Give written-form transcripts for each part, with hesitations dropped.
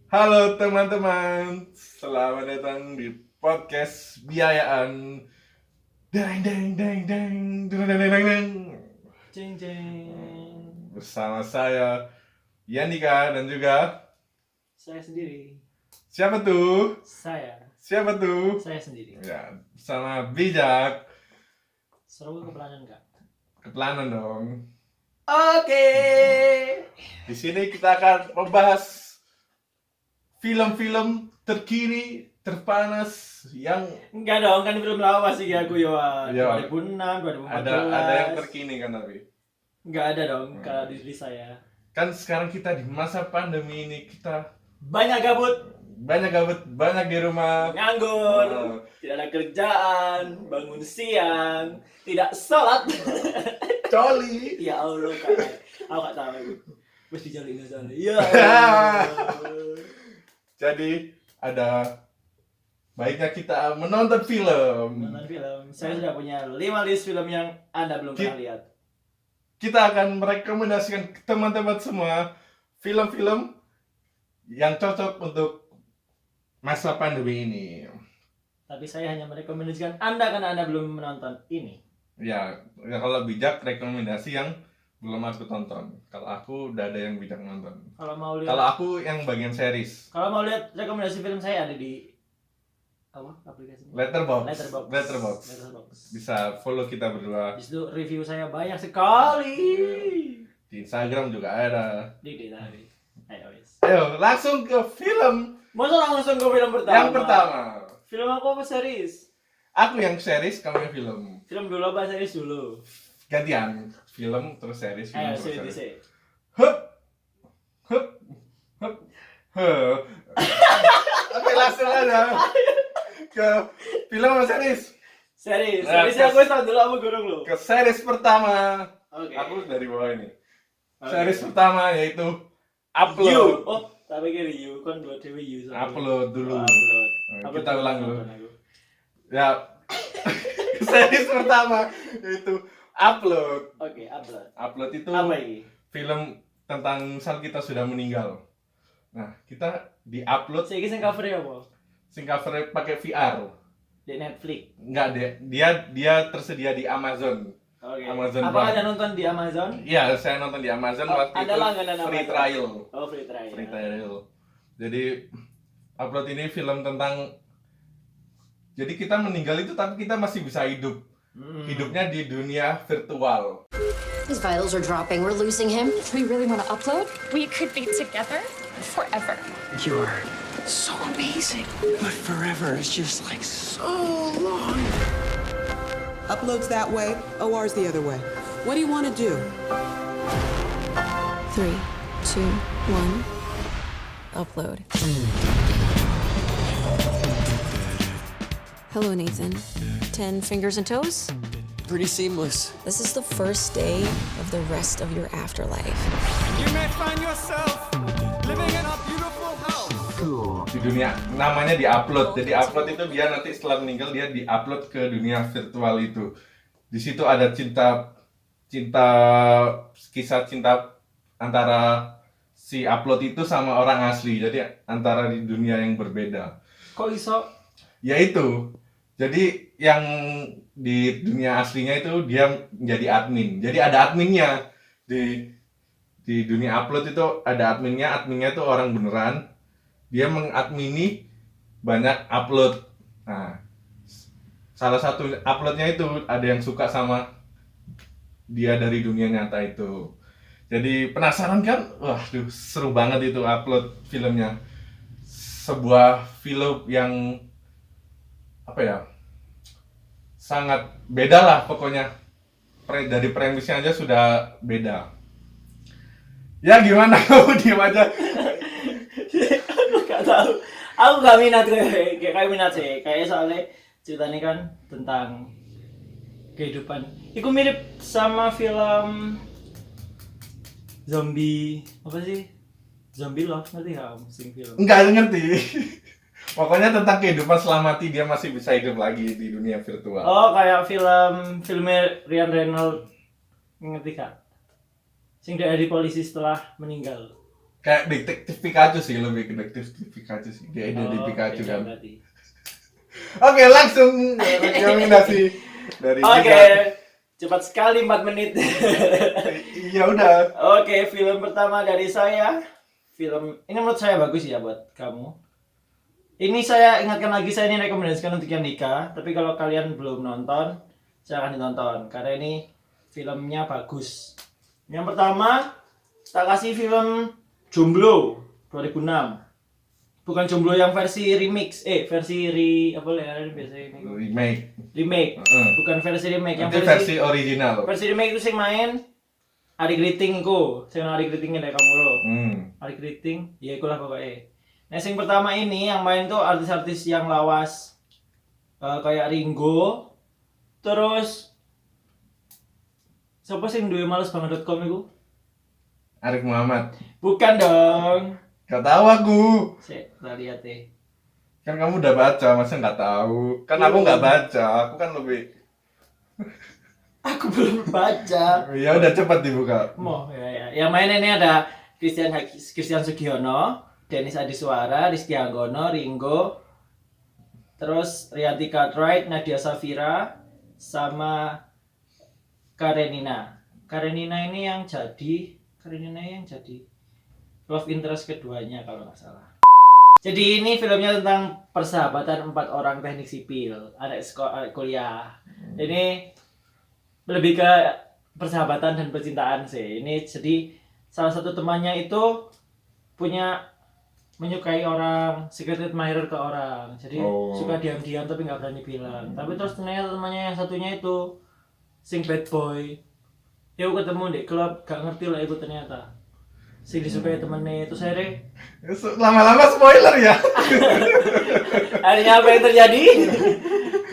Halo teman-teman, selamat datang di podcast biayaan. Deng deng deng deng deng deng deng deng. Ceng ceng. Bersama saya Yandika dan juga Saya sendiri. siapa tuh? Saya. Siapa tuh? Saya sendiri. Ya, bersama Bijak. Seru kepelanan nggak? Ketelanan dong. Oke. Di sini kita akan membahas film-film terkini, terpanas yang Enggak dong, kan film lama sih aku ya. Ya. 2006, 2014. ada yang terkini kan tapi. Enggak ada dong kalau di diri saya. Kan sekarang kita di masa pandemi ini kita Banyak gabut, banyak di rumah. nganggur, Oh. tidak ada kerjaan, bangun siang, tidak sholat. Coli. Ya Allah, aku nggak tahu. Mesti jaliin aja. Ya Allah. Jadi ada baiknya kita menonton film. Nonton film. Saya sudah punya 5 list film yang Anda belum pernah lihat. Kita akan merekomendasikan ke teman-teman semua film-film yang cocok untuk masa pandemi ini. Tapi saya hanya merekomendasikan Anda karena Anda belum menonton ini. Ya kalau Bijak rekomendasi yang belum aku tonton. Kalau aku udah ada yang Bijak nonton. Kalau mau lihat Kalau aku yang bagian series. Kalau mau lihat rekomendasi film saya ada di apa aplikasinya? Letterboxd. Bisa follow kita berdua. Di situ review saya banyak sekali. Di Instagram juga ada. Di tadi. Ayo wes. Ayo langsung ke film Masa langsung ke film pertama? yang pertama. Film aku apa series? Aku yang series, kamu yang film. Film dulu apa series dulu? Gantian. Film terus series, film Ayo terus series. series. Hup. Hup. Hup. Hup. Oke, langsung aja ke film apa series? Series. Nah, Seriesnya aku start dulu, aku gorong lo. Ke series pertama. Oke. Aku dari bawah ini. Oke. Series pertama yaitu You. Upload. Oh, tapi kira you kan dua dewe you. soalnya. Upload dulu. Oh, upload. Nah, Upload kita dulu, ulang dulu. nonton aku. Ya. Series pertama itu Upload. Oke, upload. Upload itu Apa ini? film tentang misal kita sudah meninggal. Nah, kita di-upload Saya kisah covernya apa? sing cover pakai VR. Di Netflix. Enggak deh, dia tersedia di Amazon. Oke. Amazon Apa Prime. ada nonton di Amazon? Iya, saya nonton di Amazon Oh, waktu ada itu langganan free Amazon. trial. Oh, free trial. Free trial. Jadi Upload ini film tentang jadi kita meninggal itu tapi kita masih bisa hidup. Hidupnya di dunia virtual. His vitals are dropping. We're losing him. We really want to upload? We could be together forever. You're so amazing. But forever is just like so long. Upload's that way, OR's the other way. What do you want to do? 3, 2, 1. Upload. Hello, Nathan. 10 fingers and toes? Pretty seamless. This is the first day of the rest of your afterlife. You may find yourself living in a beautiful house. Di dunia namanya di-upload. Jadi upload itu dia nanti setelah meninggal dia di-upload ke dunia virtual itu. Di situ ada kisah cinta antara si upload itu sama orang asli. Jadi antara di dunia yang berbeda. Kok iso? Ya itu. Jadi yang di dunia aslinya itu dia menjadi admin. Jadi ada adminnya di dunia upload itu ada adminnya. Adminnya itu orang beneran. Dia mengadmini banyak upload. Nah, salah satu uploadnya itu ada yang suka sama dia dari dunia nyata itu. Jadi penasaran kan? Wah, seru banget itu upload filmnya. Sebuah film yang apa ya? Sangat beda lah pokoknya. Dari premisnya aja sudah beda. Ya gimana? Kamu diem aja. Aku gak tahu. Aku gak minat kayak minat sih. Kayak soalnya ceritanya kan tentang kehidupan. Itu mirip sama film zombie apa sih? Zombie Love, ngerti gak sing film? Enggak ngerti. Pokoknya tentang kehidupan setelah mati dia masih bisa hidup lagi di dunia virtual. Oh, kayak filmnya Ryan Reynolds, ngerti gak? Sing dari polisi setelah meninggal. Kayak detektif Pikachu sih, lebih ke detektif Pikachu sih. Kayak ide di Pikachu beda kan. berarti. Oke, langsung rekomendasi dari Oke, kita. cepat sekali 4 menit. Ya udah. Oke, film pertama dari saya. Film ini menurut saya bagus ya buat kamu. Ini saya ingatkan lagi, saya ini rekomendasikan untuk yang nikah. Tapi kalau kalian belum nonton, silahkan ditonton karena ini filmnya bagus. Yang pertama, tak kasih film Jomblo 2006. Bukan Jomblo yang versi remix, apa ya biasanya remake. Bukan versi remake, yang Nanti versi original. versi remake itu sing main Ari Kriting ku, sing Ari Kritingnya dari kamu lo. Ari Kriting, ya ikulah pokoknya. Nah, sing pertama ini yang main tuh artis-artis yang lawas, kayak Ringo, terus siapa sih yang duwe malesbanget.com itu? Arif Muhammad. Bukan dong. Gak tahu aku. Kita lihat deh. Kan kamu udah baca, masa nggak tahu? Kan aku nggak baca, aku kan lebih. Aku belum baca. Ya udah cepat dibuka. Mau ya. Yang main ini ada Christian Sugiono, Dennis Adiswara, Rizky Anggono, Ringo, terus Rianti Cartwright, Nadia Safira, sama Karenina. Karenina ini yang jadi love interest keduanya kalau nggak salah. Jadi ini filmnya tentang persahabatan 4 orang teknik sipil, anak kuliah. Ini lebih ke persahabatan dan percintaan sih. Ini jadi salah satu temannya itu menyukai orang, secret admirer ke orang. Jadi suka diam-diam tapi nggak berani bilang. Tapi terus ternyata temannya yang satunya itu sing bad boy. Ya aku ketemu di klub, gak ngerti lah itu ternyata. Sing disukai temennya itu saya Lama-lama spoiler ya. akhirnya apa yang terjadi?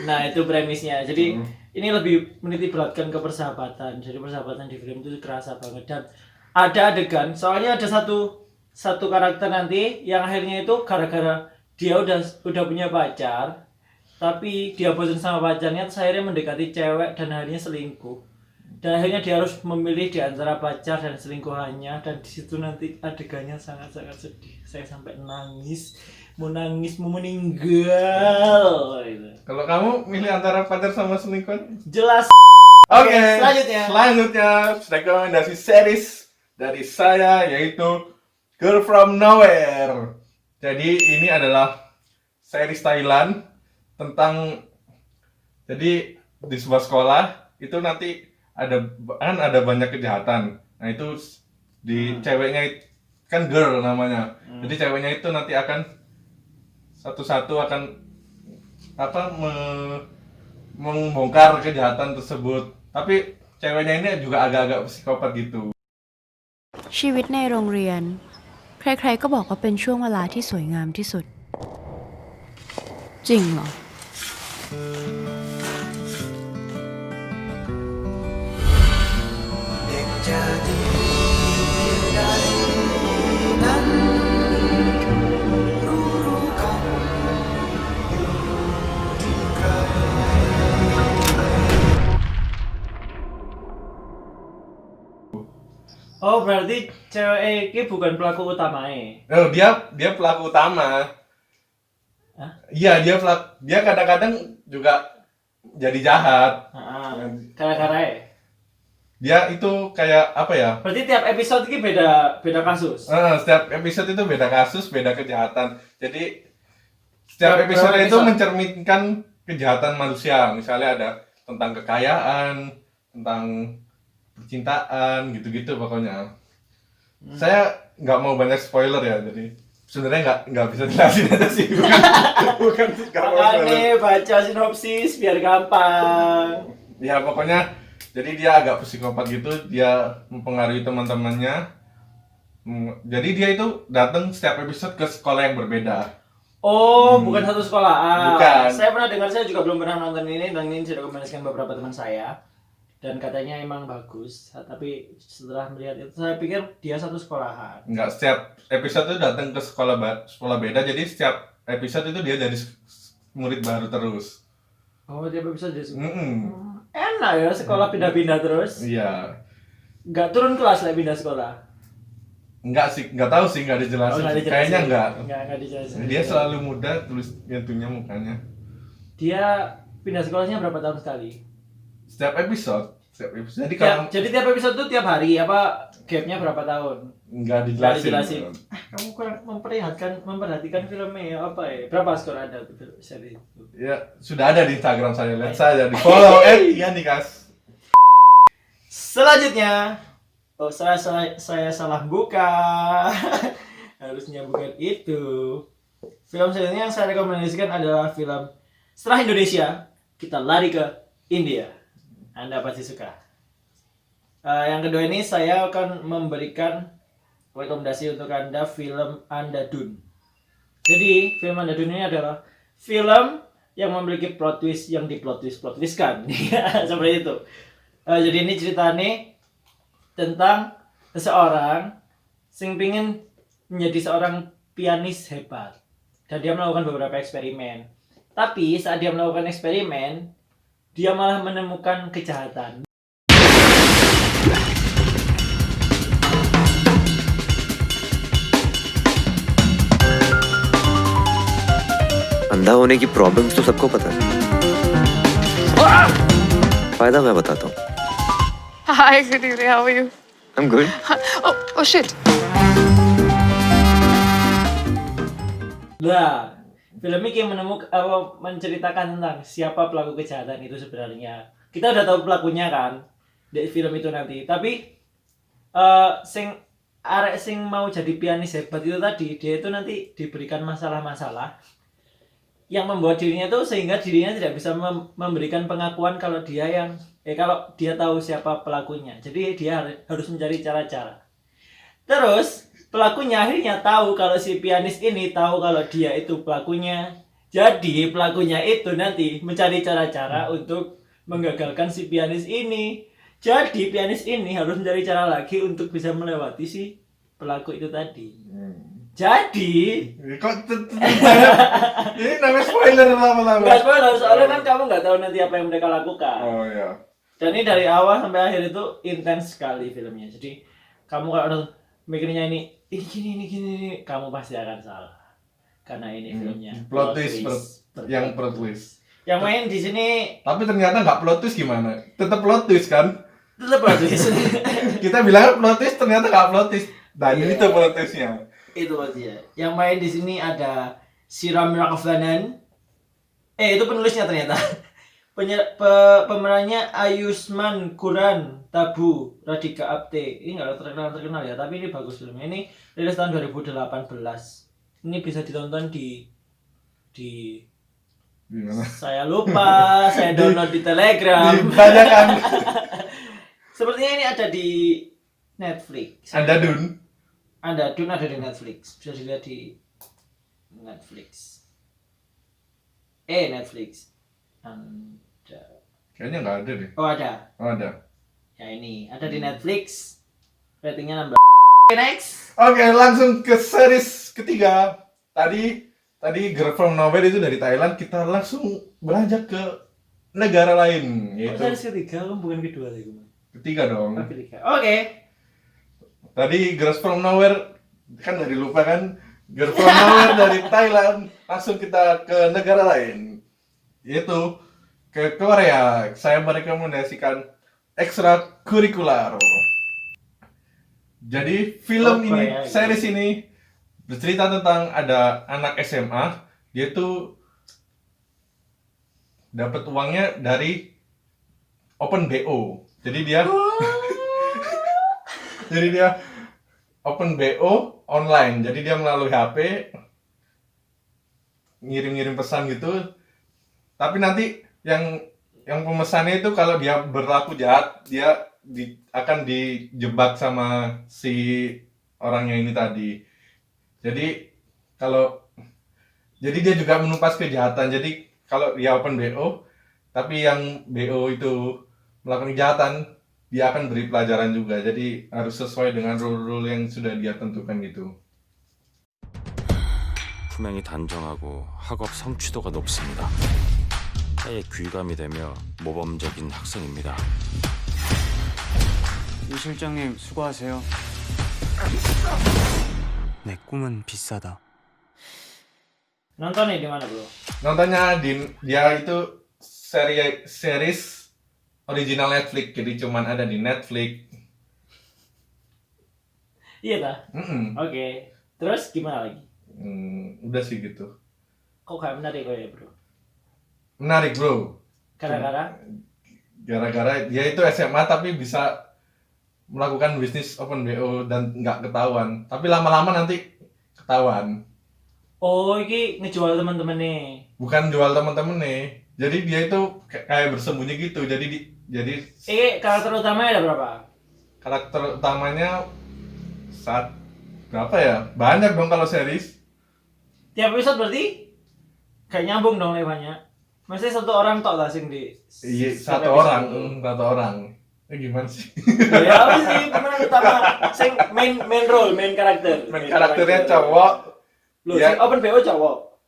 Nah itu premisnya. Jadi ini lebih meniti beratkan ke persahabatan. Jadi persahabatan di film itu kerasa banget. Dan ada adegan, soalnya ada satu karakter nanti yang akhirnya itu gara-gara dia udah punya pacar, tapi dia bosan sama pacarnya, terus akhirnya mendekati cewek dan akhirnya selingkuh. Dan akhirnya dia harus memilih di antara pacar dan selingkuhannya, dan di situ nanti adegannya sangat-sangat sedih. Saya sampai nangis, mau meninggal. Gitu. Kalau kamu milih antara pacar sama selingkuhan? Jelas. Oke, Selanjutnya rekomendasi series dari saya yaitu Girl from Nowhere. Jadi ini adalah series Thailand tentang, jadi di sebuah sekolah itu nanti ada banyak kejahatan. Nah itu di ceweknya kan girl namanya. Jadi ceweknya itu nanti akan satu-satu akan membongkar kejahatan tersebut. Tapi ceweknya ini juga agak-agak psikopat gitu. ชีวิตในโรงเรียนใครๆก็บอกว่าเป็นช่วงเวลาที่สวยงามที่สุดจริงเหรอ Oh berarti cewek ini bukan pelaku utamanya. Oh, dia pelaku utama. Hah? Iya, dia kadang-kadang juga jadi jahat. Gara-gara Dia itu kayak apa ya? berarti tiap episode ini beda kasus. Setiap episode itu beda kasus, beda kejahatan. Jadi setiap Berapa episode itu episode? mencerminkan kejahatan manusia. Misalnya ada tentang kekayaan, tentang percintaan, gitu-gitu pokoknya. Saya nggak mau banyak spoiler ya, jadi sebenarnya nggak bisa jelasin aja sih. Bukan nggak mau spoiler. Makanya baca sinopsis biar gampang. Ya pokoknya jadi dia agak psikopat gitu, dia mempengaruhi teman-temannya. Jadi dia itu datang setiap episode ke sekolah yang berbeda. Oh, bukan satu sekolahan. Bukan. Saya pernah dengar, saya juga belum pernah nonton ini, dan ini direkomendasikan beberapa teman saya. Dan katanya emang bagus, tapi setelah melihat itu saya pikir dia satu sekolahan. Enggak, setiap episode itu datang ke sekolah beda, jadi setiap episode itu dia jadi murid baru terus. Oh, tiap episode jadi enak ya, sekolah pindah-pindah terus. Iya. Nggak turun kelas lah pindah sekolah. Enggak sih, enggak tahu sih, enggak dijelasin. nggak dijelasin. Kayaknya enggak. Nggak dijelasin. Dia selalu muda, tulis itunya mukanya. Dia pindah sekolahnya berapa tahun sekali? Setiap episode. Jadi Ya, kalau jadi tiap episode tuh tiap hari apa gapnya berapa tahun? enggak Nggak dijelasin. dijelasin. Kamu kurang memperhatikan filmnya ya apa ya? Berapa skor ada seri itu? Ya, sudah ada di Instagram saya. Lihat saja di follow @Yanikas. Selanjutnya, oh saya salah buka. Harusnya bukan itu. Film selanjutnya yang saya rekomendasikan adalah film setelah Indonesia, kita lari ke India. Anda pasti suka. Yang kedua ini saya akan memberikan rekomendasi untuk Anda film Andhadhun. Jadi film Andhadhun ini adalah film yang memiliki plot twist yang twistkan. Seperti itu. Jadi ini ceritanya tentang seseorang yang ingin menjadi seorang pianis hebat. Dan dia melakukan beberapa eksperimen. Tapi saat dia melakukan eksperimen, dia malah menemukan kejahatan. अंधा होने की प्रॉब्लम्स तो सबको पता है। फायदा मैं बताता हूँ। Hi, good evening. How are you? I'm good. Oh shit. Nah, film ini menceritakan tentang siapa pelaku kejahatan itu sebenarnya. Kita udah tahu pelakunya kan di film itu nanti. Tapi sing mau jadi pianis hebat itu tadi, dia itu nanti diberikan masalah-masalah yang membuat dirinya tuh sehingga dirinya tidak bisa memberikan pengakuan kalau dia tahu siapa pelakunya. Jadi dia harus mencari cara-cara. Terus pelakunya akhirnya tahu kalau si pianis ini tahu kalau dia itu pelakunya. Jadi pelakunya itu nanti mencari cara-cara untuk menggagalkan si pianis ini. Jadi pianis ini harus mencari cara lagi untuk bisa melewati si pelaku itu tadi. Jadi Kok ini namanya spoiler lama-lama. nggak spoiler soalnya kan kamu nggak tahu nanti apa yang mereka lakukan. Oh iya. Dan ini dari awal sampai akhir itu intens sekali filmnya. Jadi kamu kalau mikirnya ini gini, kamu pasti akan salah. Karena ini filmnya Plot twist yang plot twist. Yang main di sini Tapi ternyata nggak plot twist gimana? Tetap plot twist kan? tetap plot twist. Kita bilang plot twist ternyata nggak plot twist. Dan ini tuh plot twistnya. Itu maksudnya. Yang main di sini ada Siram Raghavan. Itu penulisnya ternyata. Pemerannya Ayushmann Khurram, Tabu, Radhika Apte. Ini nggak terkenal ya, tapi ini bagus filmnya. Ini rilis tahun 2018. Ini bisa ditonton di Gimana? saya lupa, saya download di Telegram. Banyak kan? Sepertinya ini ada di Netflix. Andhadhun Ada di Netflix. Bisa dilihat di Netflix. Netflix. kayaknya nggak ada deh. Oh ada. Oh ada. Ya ini ada di Netflix. Ratingnya 16. Next. Oke, langsung ke series ketiga. Tadi Girl From Nowhere itu dari Thailand, kita langsung beranjak ke negara lain, yaitu Series ketiga, kamu bukan kedua lagi, Mas. ketiga dong. Ketiga. Oke. Tadi Girls From Nowhere kan dari lupa kan, Girl From Nowhere dari Thailand, langsung kita ke negara lain, yaitu ke Korea. Saya merekomendasikan ekstrakurikuler. Jadi film Korea, ini, series ini bercerita tentang ada anak SMA, dia tuh dapat uangnya dari Open BO. Jadi dia Open BO online. Jadi dia melalui HP ngirim-ngirim pesan gitu. Tapi nanti yang pemesannya itu kalau dia berlaku jahat, dia akan dijebak sama si orangnya ini tadi. Jadi dia juga menumpas kejahatan. Jadi kalau dia Open BO, tapi yang BO itu melakukan kejahatan, dia akan beri pelajaran juga. Jadi harus sesuai dengan rule-rule yang sudah dia tentukan gitu. 품행이 단정하고 학업 성취도가 높습니다. 사회에 귀감이 되며 모범적인 학생입니다. 이 실장님 수고하세요. 내 꿈은 비싸다. Nonton nih di mana, Bro? Nontonnya dia itu series original Netflix, jadi cuman ada di Netflix. Iya dah. Oke. Terus gimana lagi? Udah sih gitu. Kok kayak menarik kok ya, Bro? Menarik, Bro. Gara-gara dia itu SMA tapi bisa melakukan bisnis open BO dan nggak ketahuan. Tapi lama-lama nanti ketahuan. Oh, ini ngejual teman-teman nih. Bukan jual teman-teman nih. Jadi dia itu kayak bersembunyi gitu. Jadi Karakter utamanya ada berapa? karakter utamanya berapa ya? Banyak dong kalau series. Tiap episode berarti kayak nyambung dong levelnya. Maksudnya satu orang tok lah sing di. Iya, satu orang. Gimana sih? Ya apa sih pemeran utama sing main role, main karakter. Main karakternya cowok. Loh, sing open BO cowok.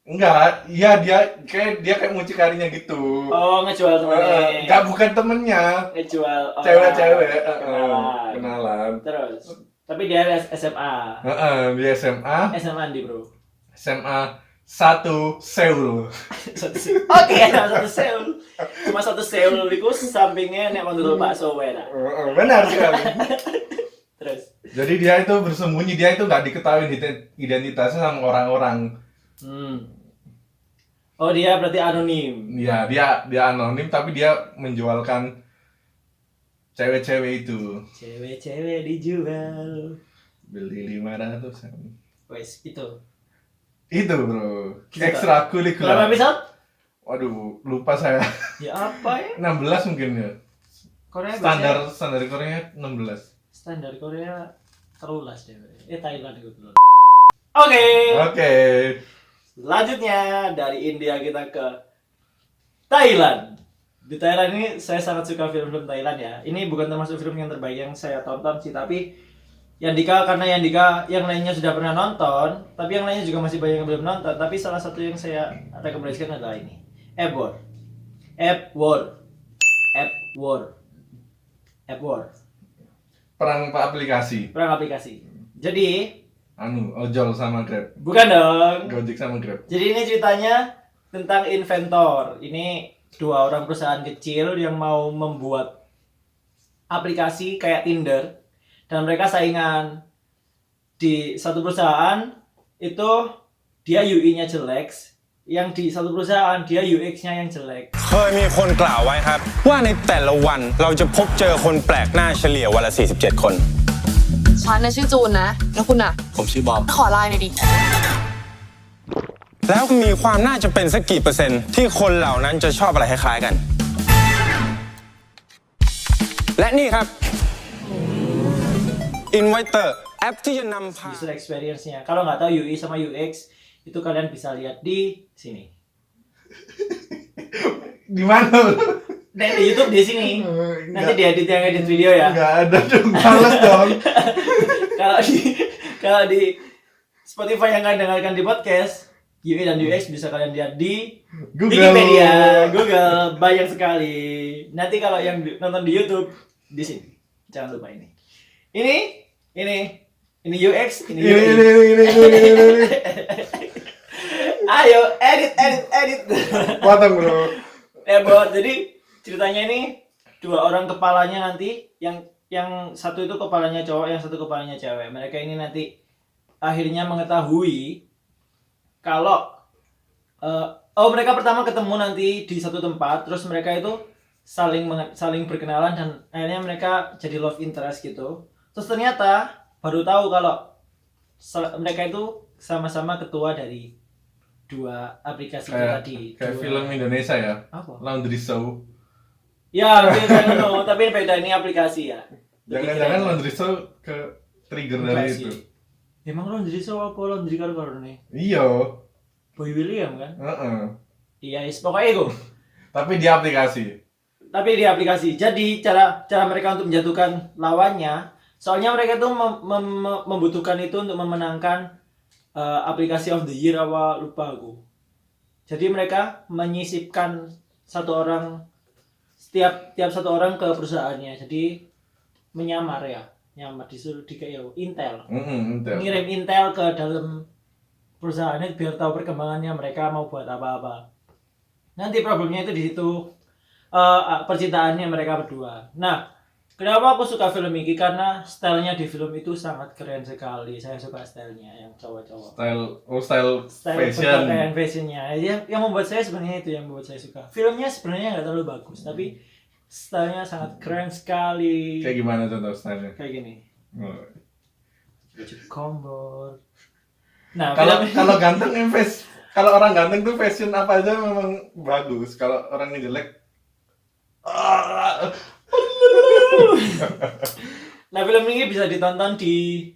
Enggak, iya dia kayak mucikarinya gitu. Oh, ngejual temennya. Enggak, bukan temennya. Ngejual orang. Cewek-cewek. Kenalan. Terus, tapi dia SMA. Dia SMA. SMA di, Bro. SMA 1 Seoul. Oke, satu Seoul. Cuma satu Seoul itu sampingnya nek mandul bakso wae dah. Benar sekali. Terus. Jadi dia itu bersembunyi, dia itu nggak diketahui identitasnya sama orang-orang. Oh, dia berarti anonim. Iya, dia anonim tapi dia menjualkan cewek-cewek itu. Cewek-cewek dijual. Beli 500. Wes, itu. Itu, Bro. Gitu, Ekstrakurikuler. berapa episode? Waduh, lupa saya. Ya apa ya? 16 mungkin ya. Korea Standar Korea 16. Standar Korea 13 deh. Thailand itu dulu. Oke. Selanjutnya dari India kita ke Thailand. Di Thailand ini saya sangat suka film-film Thailand ya. Ini bukan termasuk film yang terbaik yang saya tonton sih, tapi karena yang lainnya sudah pernah nonton, tapi yang lainnya juga masih banyak yang belum nonton. Tapi salah satu yang saya rekomendasikan adalah ini, App War. Perang aplikasi. Jadi, ojol sama Grab. bukan dong. Gojek sama Grab. Jadi ini ceritanya tentang inventor. Ini 2 orang perusahaan kecil yang mau membuat aplikasi kayak Tinder. Dan mereka saingan. Di satu perusahaan itu dia UI-nya jelek, yang di satu perusahaan dia UX-nya yang jelek. เคยมีคนกล่าวไว้ครับว่าในแต่ละวันเราจะพบเจอคนแปลกหน้าเฉลี่ยวันละ47 คน ฉันน่ะชื่อจูนนะ แล้วคุณอ่ะ ผมชื่อบอม ขอไลน์หน่อยดิ แล้วมีความน่าจะเป็นสักกี่เปอร์เซ็นต์ที่คนเหล่านั้นจะชอบอะไรคล้ายๆกัน และนี่ครับ Inviter แอปที่จะนำพา User experience-nya. Kalau nggak tahu UI sama UX, itu kalian bisa lihat di sini. Di mana? Dan di YouTube di sini. Nanti diedit yang edit video ya. Nggak ada dong, males dong. Kalau di Spotify yang kalian dengarkan di podcast, UI dan UX bisa kalian lihat di Google. Wikipedia, Google, banyak sekali. Nanti kalau yang nonton di YouTube di sini. Jangan lupa ini. Ini UX, ini UI. Ini. Ayo edit. Potong, Bro. Jadi ceritanya ini 2 orang kepalanya nanti yang satu itu kepalanya cowok, yang satu kepalanya cewek. Mereka ini nanti akhirnya mengetahui kalau mereka pertama ketemu nanti di satu tempat, terus mereka itu saling berkenalan dan akhirnya mereka jadi love interest gitu. Terus ternyata baru tahu kalau mereka itu sama-sama ketua dari 2 aplikasi tadi. Kayak film Indonesia ya. Apa? Laundry Show. Ya, tapi beda, ini aplikasi ya. Jangan-jangan Laundry Show ke trigger dari itu. Emang Laundry Show apa Laundry Car nih? Iya. Boy William kan? Iya, pokoknya itu. Tapi di aplikasi. Jadi cara mereka untuk menjatuhkan lawannya, soalnya mereka itu membutuhkan itu untuk memenangkan aplikasi of the year apa lupa aku. Jadi mereka menyisipkan setiap satu orang ke perusahaannya. Jadi menyamar nyamar disuruh dikasih intel. Intel. Ngirim intel ke dalam perusahaannya biar tahu perkembangannya mereka mau buat apa-apa. Nanti problemnya itu di situ percintaannya mereka berdua. Nah, kenapa aku suka film ini? Karena stylenya di film itu sangat keren sekali. Saya suka stylenya yang cowok-cowok. Style fashion. Pakaian fashionnya. Yang membuat saya sebenarnya itu yang membuat saya suka. Filmnya sebenarnya nggak terlalu bagus, tapi stylenya sangat keren sekali. Kayak gimana contoh stylenya? Kayak gini. Oh. Baju kombor. Nah, kalau ganteng kalau orang ganteng tuh fashion apa aja memang bagus. Kalau orang yang jelek nah, film ini bisa ditonton di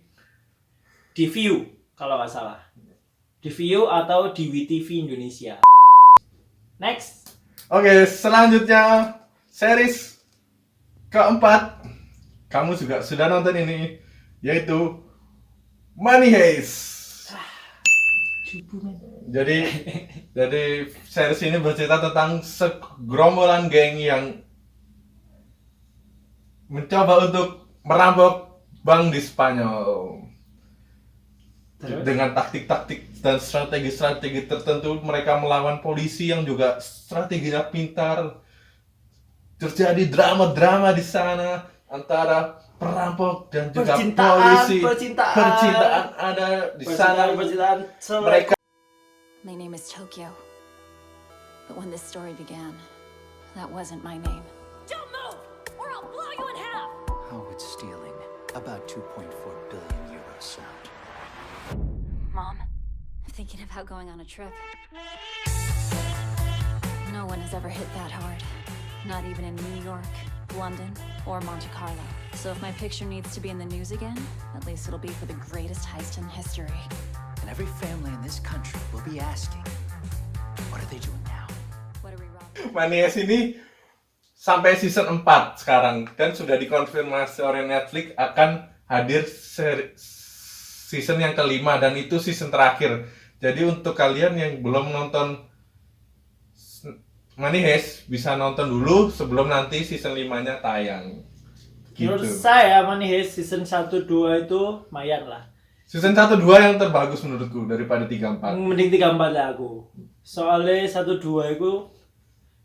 View kalau nggak salah. Di View atau di WTV Indonesia. Next. Oke, selanjutnya series keempat. Kamu juga sudah nonton ini, yaitu Money Heist. Jadi series ini bercerita tentang segerombolan geng yang mencoba untuk merampok bank di Spanyol. Terus? Dengan taktik-taktik dan strategi-strategi tertentu mereka melawan polisi yang juga strateginya pintar. Terjadi drama-drama di sana antara perampok dan juga polisi. Percintaan ada di sana. Mereka. My name is Tokyo. But when this story began, that wasn't my name. Don't move, or I'll blow you in half! How would stealing about 2.4 billion euros sound? Mom, I'm thinking about going on a trip. No one has ever hit that hard. Not even in New York, London, or Monte Carlo. So if my picture needs to be in the news again, at least it'll be for the greatest heist in history. And every family in this country will be asking, what are they doing now? What are we robbing? Money Heist ini sampai season 4 sekarang dan sudah dikonfirmasi oleh Netflix akan hadir season yang kelima dan itu season terakhir. Jadi untuk kalian yang belum nonton Money Heist bisa nonton dulu sebelum nanti season 5-nya tayang. Menurut Gitu. saya Money Heist season 1-2 itu lumayan lah. Season 1-2 yang terbagus menurutku daripada 3-4. Mending 3-4 lah aku. Soalnya 1-2 itu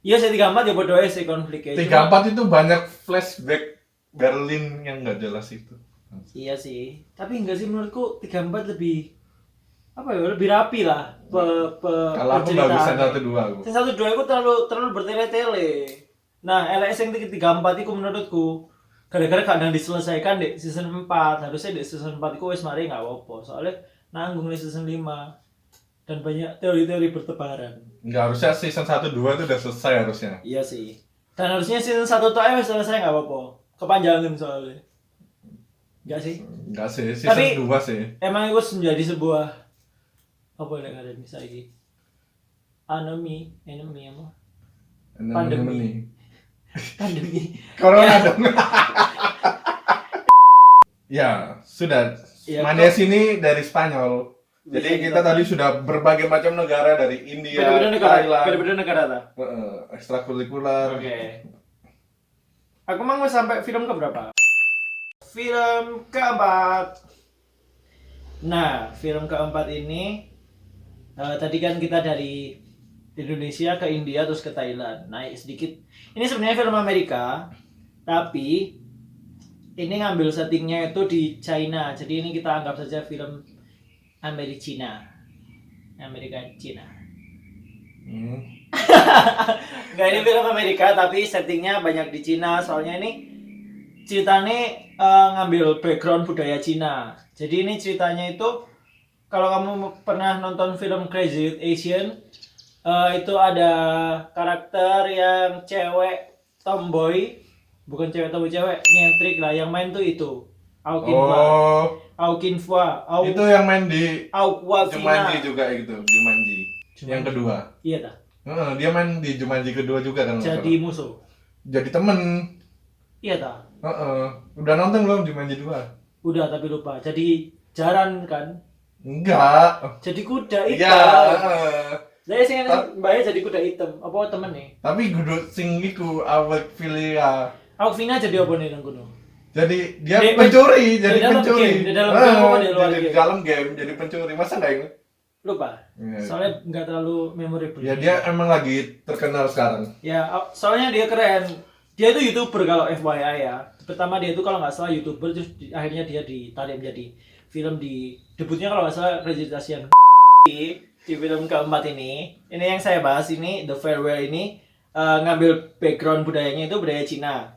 iya saya 3-4 ya bodoh aja sih konfliknya. 3-4 itu banyak flashback Berlin yang nggak jelas itu. Iya sih. Tapi enggak sih menurutku 3-4 lebih apa ya, lebih rapi lah Kalau aku bagusan 1-2 aku. Season 1-2 itu terlalu bertele-tele. Nah, LS yang 3-4 itu menurutku gara-gara kadang diselesaikan di season 4, harusnya di season 4 itu wis mari nggak apa-apa. Soalnya nanggung di season 5 dan banyak teori-teori bertebaran. Nggak, harusnya season 1-2 itu udah selesai harusnya. Iya sih. Dan harusnya season 1 tuh ayo selesai nggak apa-apa. Kepanjangan soalnya. Enggak sih? Enggak sih, season Tapi, 2 sih. Emang itu menjadi sebuah apa yang ada misalnya ini? Enemy apa? Pandemi. Corona dong. Ya, sudah. Ya, Money Heist ini dari Spanyol. Jadi kita tadi sudah berbagai macam negara dari India, Beda-beda negara tak? ekstrakurikuler. Oke. Aku mau sampai film keberapa? Film keempat. Nah, film keempat ini tadi kan kita dari Indonesia ke India terus ke Thailand, naik sedikit. Ini sebenarnya film Amerika, tapi ini ngambil settingnya itu di China. Jadi ini kita anggap saja film Amerika Cina. Nggak, ini film Amerika tapi settingnya banyak di Cina. Soalnya ini ceritanya ngambil background budaya Cina. Jadi ini ceritanya itu kalau kamu pernah nonton film Crazy Rich Asian, itu ada karakter yang cewek tomboy, bukan cewek tomboy, cewek nyentrik lah, yang main tuh itu Aukinfua. Itu yang main di Aquafina. Jumanji juga itu, Jumanji. Yang kedua. Iya dah. Dia main di Jumanji kedua juga kan. Jadi musuh. Jadi temen. Iya dah. Udah nonton belum Jumanji 2? Udah tapi lupa. Jadi jaran kan? Enggak. Jadi kuda hitam. Iya. Saya sih mbaknya jadi kuda hitam. Apa temen nih? Tapi kudu sing iku awet filia. Aquafina jadi apa nih nang kono? Jadi dia Di- pencuri, di jadi dalam pencuri. game, di dalam game apa di luar jadi game? di dalam game jadi pencuri. Masa nggak ingat? Lupa. Iya. Soalnya nggak terlalu memorable. Ya dia emang lagi terkenal sekarang. Ya, soalnya dia keren. Dia itu YouTuber kalau FYI ya. Pertama dia itu kalau nggak salah YouTuber, terus akhirnya dia ditarik menjadi film di debutnya kalau nggak salah registrasi yang di film keempat ini. Ini yang saya bahas ini The Farewell ini ngambil background budayanya itu budaya Cina.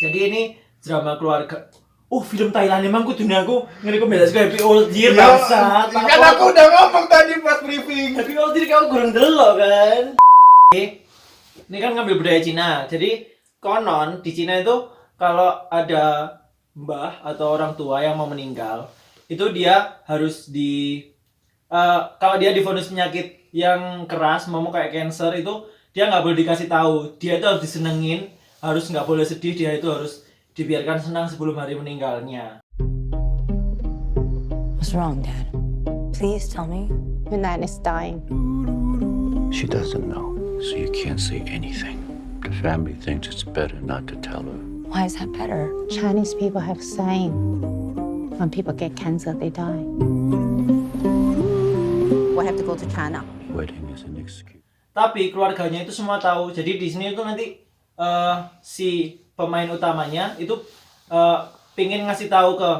Jadi ini drama keluarga. Film Thailand emang aku ngerekomendasi ke Happy Old Year bangsa. Kan aku udah ngomong tadi pas briefing. Happy Old Year kamu kurang delok kan. Ini kan ngambil budaya Cina. Jadi konon di Cina itu kalau ada mbah atau orang tua yang mau meninggal, itu dia harus kalau dia divonis penyakit yang keras, mau kayak cancer itu dia nggak boleh dikasih tahu. Dia itu harus disenengin, harus nggak boleh sedih. Dia itu harus dibiarkan senang sebelum hari meninggalnya. What's wrong, Dad? Please tell me. When Nan is dying. She doesn't know, so you can't say anything. The family thinks it's better not to tell her. Why is that better? Chinese people have saying, when people get cancer, they die. We have to go to China. Wedding is an excuse. Tapi keluarganya itu semua tahu. Jadi di sini itu nanti si pemain utamanya itu pingin ngasih tahu ke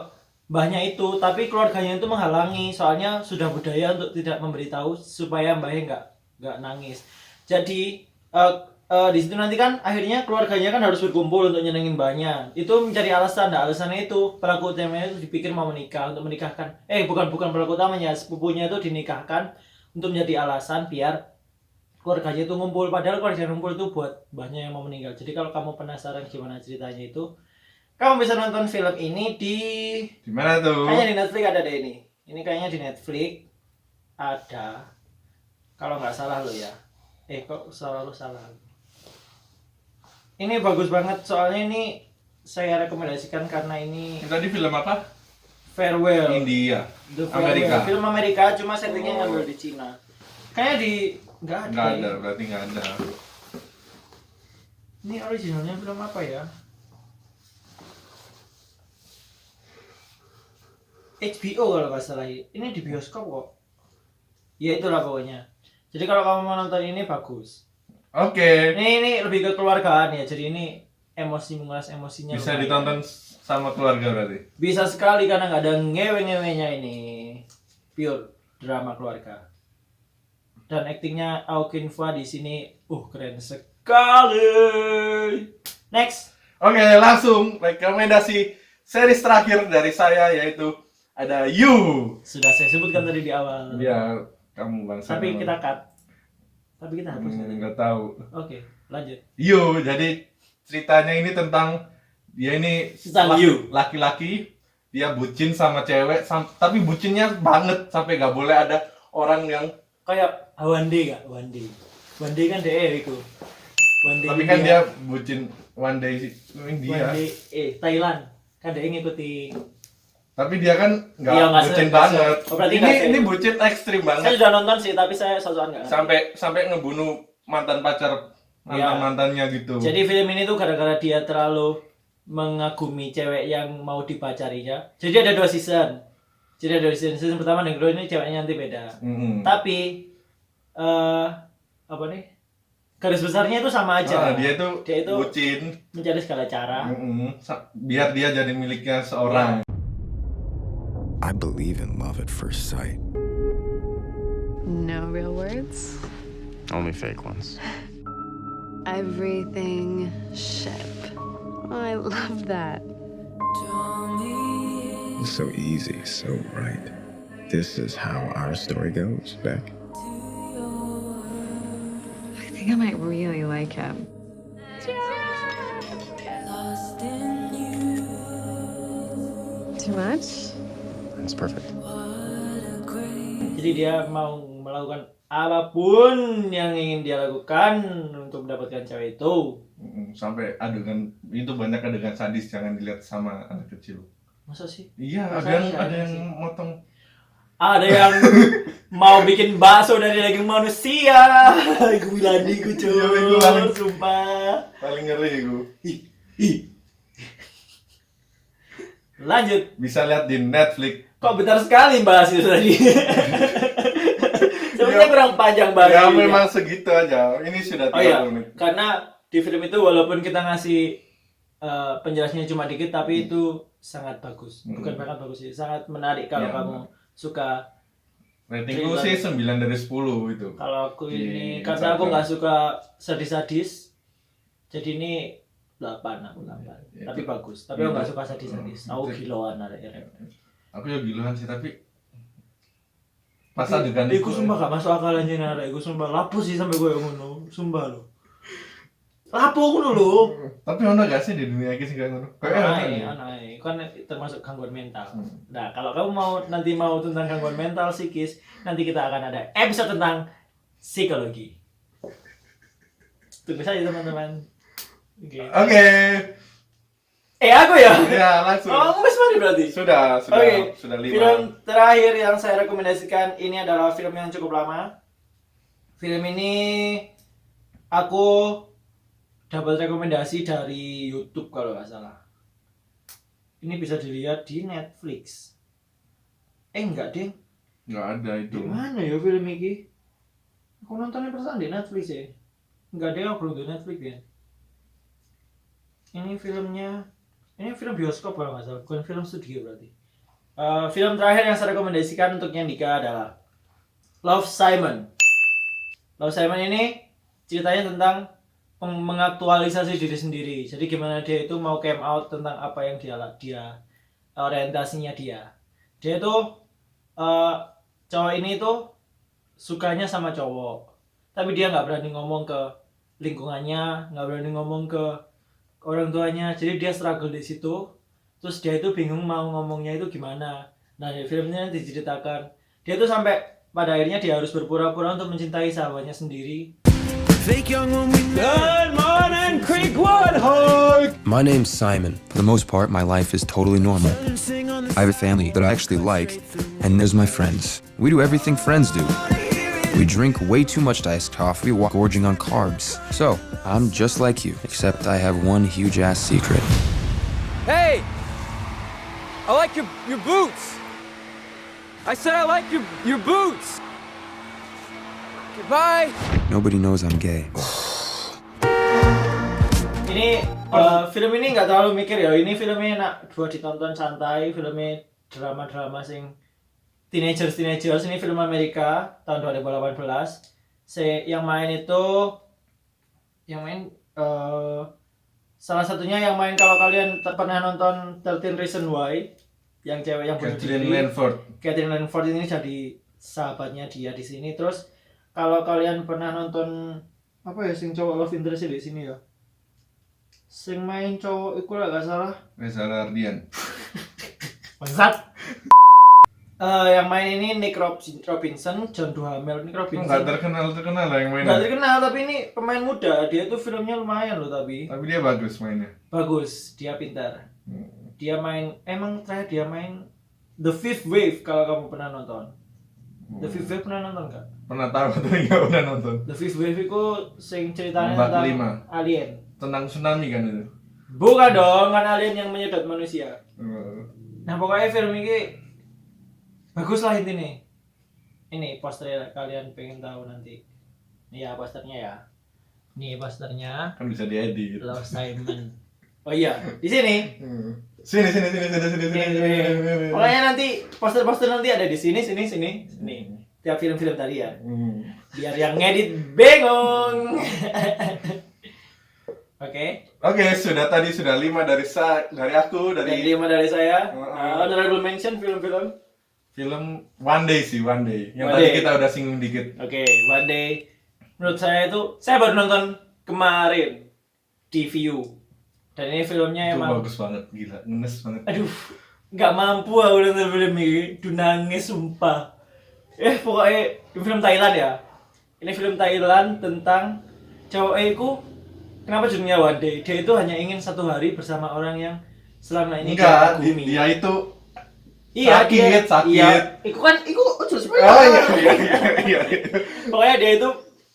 mbahnya itu, tapi keluarganya itu menghalangi. Soalnya sudah budaya untuk tidak memberitahu supaya mbahnya nggak nangis. Jadi di situ nanti kan akhirnya keluarganya kan harus berkumpul untuk nyenengin mbahnya. Itu mencari alasan. Nah, alasannya itu pelaku utamanya itu dipikir mau menikah untuk menikahkan. Bukan pelaku utamanya, sepupunya itu dinikahkan untuk menjadi alasan biar keluarganya itu ngumpul. Padahal keluarga ngumpul itu buat mbahnya yang mau meninggal. Jadi kalau kamu penasaran gimana ceritanya itu, kamu bisa nonton film ini di mana tuh? Kayaknya di Netflix ada deh ini. Ini kayaknya di Netflix ada. Kalau nggak salah lo ya. Kok salah. Ini bagus banget soalnya ini saya rekomendasikan karena ini. Tadi film apa? Farewell. India. The Farewell. Amerika. Film Amerika cuma settingnya ngambil di Cina. Kayaknya di nggak ada. Berarti nggak ada. Ini originalnya film apa ya? HBO kalau nggak salah. Ini di bioskop kok. Ya itulah pokoknya. Jadi kalau kamu mau nonton ini bagus. Oke. Ini lebih ke keluargaan ya. Jadi ini mengulas emosinya. Bisa lumayan. ditonton sama keluarga berarti. Bisa sekali karena nggak ada ngewe-ngewenya ini. Pure drama keluarga. Dan aktingnya Aokin Fa di sini keren sekali. Next. Oke, langsung rekomendasi series terakhir dari saya yaitu ada You. Sudah saya sebutkan tadi di awal. Ya, kamu bangsa. Tapi kita cut. Tapi kita hapus. Nggak tahu. Oke, lanjut. You, jadi ceritanya ini tentang dia ini laki-laki, dia bucin sama cewek, tapi bucinnya banget sampai nggak boleh ada orang yang kayak Wande gak? Wande kan itu. Wande tapi kan dia bucin One Day India. Wande Thailand kan dia ngikuti. Tapi dia kan nggak bucin banget. Ini bucin ekstrim banget. Saya sudah nonton sih, tapi saya sosokan nggak. Sampai ngebunuh mantan mantannya gitu. Jadi film ini tuh gara-gara dia terlalu mengagumi cewek yang mau dipacarinya. Jadi ada 2 season. Season pertama dan kedua ini ceweknya nanti beda. Tapi garis besarnya itu sama aja. Dia itu bucin, mencari segala cara. Biar dia jadi miliknya seorang. I believe in love at first sight. No real words? Only fake ones. Everything ship. Oh, I love that. It's so easy, so right. This is how our story goes, Beck. I think I might really like him. Too much? That's perfect. Jadi dia mau melakukan apapun yang ingin dia lakukan untuk mendapatkan cewek itu. Sampai adegan itu banyak adegan sadis, jangan dilihat sama anak kecil. Masa sih? Iya, ada yang motong. Ada yang mau bikin bakso dari daging manusia. Gue bilang nih gue sumpah. Paling ngeri gue. Lanjut. Bisa lihat di Netflix. Kok bentar sekali bahas itu tadi. Sebenarnya kurang panjang bahas. Ya memang segitu aja. Ini sudah 30 menit. Karena di film itu walaupun kita ngasih penjelasannya cuma dikit, tapi itu sangat bagus. Bukan sangat bagus sih, sangat menarik kalau kamu suka. Ratingku sih 9 dari 10 itu. Kalau aku ini karena aku nggak suka sadis-sadis, jadi ini 8 aku 8. Tapi bagus. Tapi aku nggak suka sadis-sadis. Aku giloan ada ya. Aku ya giloan sih tapi pas adegan itu. Iku sumpah gak masuk akal aja nara. Iku sumpah lapo sih sampai gue ngono. Sumpah lo. Lapo ngono lo. Tapi ono gak sih di dunia iki sing kayak ngono? Kayak ono kan termasuk gangguan mental. Nah, kalau kamu nanti mau tentang gangguan mental psikis, nanti kita akan ada episode tentang psikologi. Tunggu saja teman-teman. Oke. Aku ya? Iya, langsung. Oh, kamu mari berarti? Sudah 5. Film terakhir yang saya rekomendasikan ini adalah film yang cukup lama. Film ini aku dapat rekomendasi dari YouTube kalau nggak salah. Ini bisa dilihat di Netflix. Enggak deh. Nggak ada itu. Di mana ya film ini? Aku nontonnya perasaan di Netflix ya. Enggak deh, aku belum di Netflix ya. Ini film bioskop kalau nggak salah, bukan film studio berarti. Film terakhir yang saya rekomendasikan untuk Nyandika adalah Love, Simon. Love, Simon ini ceritanya tentang mengaktualisasi diri sendiri. Jadi gimana dia itu mau came out tentang apa yang dia orientasinya dia. Dia itu cowok ini tuh sukanya sama cowok, tapi dia nggak berani ngomong ke lingkungannya, nggak berani ngomong ke orang tuanya. Jadi dia struggle di situ. Terus dia itu bingung mau ngomongnya itu gimana. Nah, di filmnya diceritakan dia tuh sampai pada akhirnya dia harus berpura-pura untuk mencintai sahabatnya sendiri. Good morning, Creekwood Hug! My name's Simon. For the most part, my life is totally normal. I have a family that I actually like, and there's my friends. We do everything friends do. We drink way too much iced coffee while gorging on carbs. So, I'm just like you, except I have one huge-ass secret. Hey! I like your boots! I said I like your boots! Goodbye! Nobody knows I'm gay. Ini film ini nggak terlalu mikir ya. Ini filmnya enak buat ditonton santai. Filmnya drama sing teenagers. Ini film Amerika tahun 2018. Yang main salah satunya yang main kalau kalian pernah nonton 13 Reasons Why, yang cewek yang bunuh diri. Catherine Langford ini jadi sahabatnya dia di sini. Terus kalau kalian pernah nonton apa ya sing cowok love interest di sini ya? Sing main cowok iku lah gak salah. Reza Rahardian. Bangsat. Yang main ini Nick Robinson, John Duhamel. Nick Robinson. Enggak terkenal lah yang mainnya. Enggak terkenal, tapi ini pemain muda. Dia tuh filmnya lumayan loh tapi. Tapi dia bagus mainnya. Bagus, dia pintar. Dia main terakhir dia main The Fifth Wave kalau kamu pernah nonton. The Fifth Wave pernah nonton enggak? Pernah tahu tapi enggak pernah nonton. The Fifth Wave itu sing ceritanya tentang 5. alien. Tentang tsunami kan itu. Bukan dong, kan alien yang menyedot manusia. Nah, pokoknya film ini bagus lah intinya. Ini posternya kalian pengen tahu nanti. Nih ya posternya ya. Nih posternya. Kan bisa diedit. Love, Simon. Oh iya, di sini. Sini. Pokoknya nanti poster-poster nanti ada di sini. Tiap film-film tadi ya. Biar yang ngedit bingung. Oke, sudah 5 dari aku, dari 5 dari saya. Honorable mention film-film. Film One Day. Yang tadi kita udah singgung dikit. Oke, One Day. Menurut saya itu saya baru nonton kemarin di View. Dan ini filmnya itu emang bagus banget, gila, ngenes banget. Aduh, nggak mampu aku nonton film ini, nangis sumpah. Pokoknya film Thailand ya. Ini film Thailand tentang cowok itu. Kenapa judulnya One Day? Dia itu hanya ingin satu hari bersama orang yang selama ini dia kagumi. Dia itu sakit. Iya. Iku spoiler. Oh iya. Pokoknya dia itu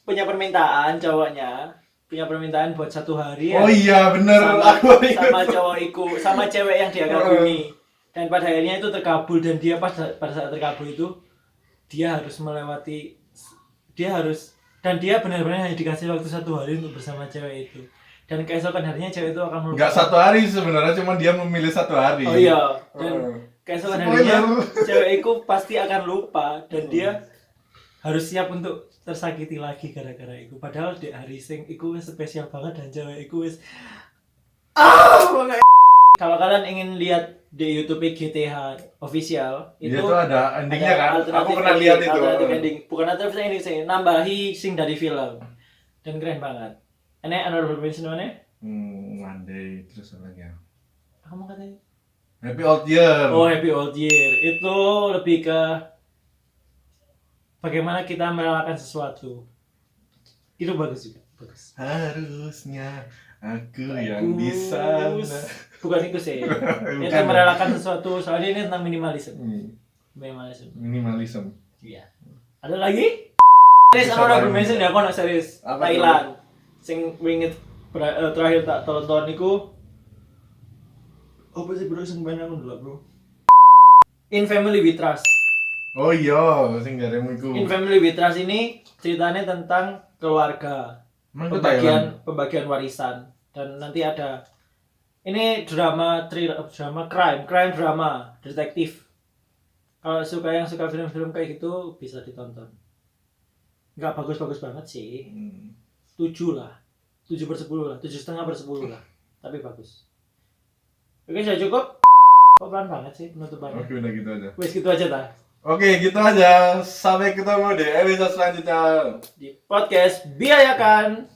punya permintaan cowoknya. Punya permintaan buat satu hari. Oh iya bener. Sama cowok iku, sama cewek yang dia kagumi. Dan pada akhirnya itu terkabul, dan dia pada saat terkabul itu dia harus benar-benar hanya dikasih waktu 1 hari untuk bersama cewek itu. Dan keesokan harinya cewek itu akan melupakan. Nggak 1 hari sebenarnya, cuma dia memilih 1 hari. Oh iya, dan keesokan harinya cewek itu pasti akan lupa, dan dia harus siap untuk tersakiti lagi gara-gara itu. Padahal di hari sing iku wis spesial banget, dan cewek iku wis Kalau kalian ingin lihat di YouTube GTH official itu tuh ada endingnya kan? Aku pernah lihat itu. Ending. Bukan alternatif ending sih, nambahi sing dari film. Dan keren banget. Ini honorable mention mana? One Day, terus apa lagi ya? Kamu katanya? Happy Old Year. Oh, Happy Old Year. Itu lebih ke bagaimana kita merelakan sesuatu. Itu bagus juga. Bagus. Harusnya aku yang di sana. Bukan itu sih. Itu merelakan sesuatu. Soalnya ini tentang minimalism. Minimalism. Iya. Ada lagi? Serius honorable mention ya, aku nak serius. Thailand. Sing wingit terakhir tak tonton niku. Apa sih bro sing banyak dulu bro? In Family We Trust. Oh iya, sing garemu iku. In Family We Trust ini ceritanya tentang keluarga. Pembagian warisan, dan nanti ada ini drama crime drama, detektif. Kalau yang suka film-film kayak gitu bisa ditonton. Nggak bagus-bagus banget sih. 7 lah, 7/10 lah, 7,5/10 lah, tapi bagus. Oke, sudah cukup. Kok pelan banget sih penutupannya? Oke, udah gitu aja. Wes gitu aja dah. Oke, gitu aja. Sampai ketemu di episode selanjutnya di podcast Biayakan.